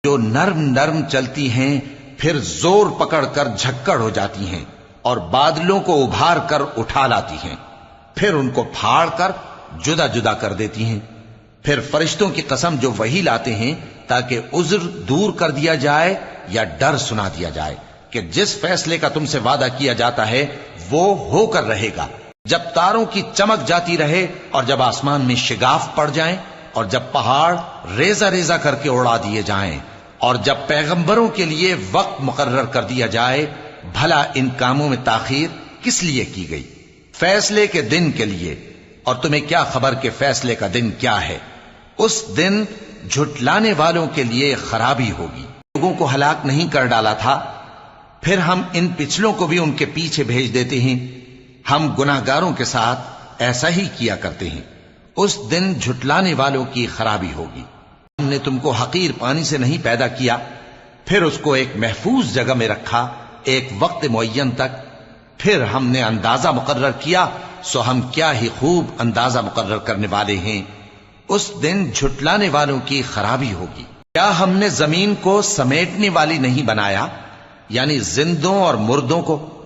جو نرم نرم چلتی ہیں پھر زور پکڑ کر جھکڑ ہو جاتی ہیں اور بادلوں کو ابھار کر اٹھا لاتی ہیں، پھر ان کو پھاڑ کر جدا جدا کر دیتی ہیں۔ پھر فرشتوں کی قسم جو وحی لاتے ہیں تاکہ عذر دور کر دیا جائے یا ڈر سنا دیا جائے کہ جس فیصلے کا تم سے وعدہ کیا جاتا ہے وہ ہو کر رہے گا، جب تاروں کی چمک جاتی رہے اور جب آسمان میں شگاف پڑ جائیں اور جب پہاڑ ریزہ ریزہ کر کے اڑا دیے جائیں اور جب پیغمبروں کے لیے وقت مقرر کر دیا جائے، بھلا ان کاموں میں تاخیر کس لیے کی گئی؟ فیصلے کے دن کے لیے، اور تمہیں کیا خبر کہ فیصلے کا دن کیا ہے؟ اس دن جھٹلانے والوں کے لیے خرابی ہوگی۔ لوگوں کو ہلاک نہیں کر ڈالا تھا، پھر ہم ان پچھلوں کو بھی ان کے پیچھے بھیج دیتے ہیں، ہم گناہگاروں کے ساتھ ایسا ہی کیا کرتے ہیں۔ اس دن جھٹلانے والوں کی خرابی ہوگی۔ ہم نے تم کو حقیر پانی سے نہیں پیدا کیا، پھر اس کو ایک محفوظ جگہ میں رکھا ایک وقت معین تک، پھر ہم نے اندازہ مقرر کیا، سو ہم کیا ہی خوب اندازہ مقرر کرنے والے ہیں۔ اس دن جھٹلانے والوں کی خرابی ہوگی۔ کیا ہم نے زمین کو سمیٹنے والی نہیں بنایا، یعنی زندوں اور مردوں کو؟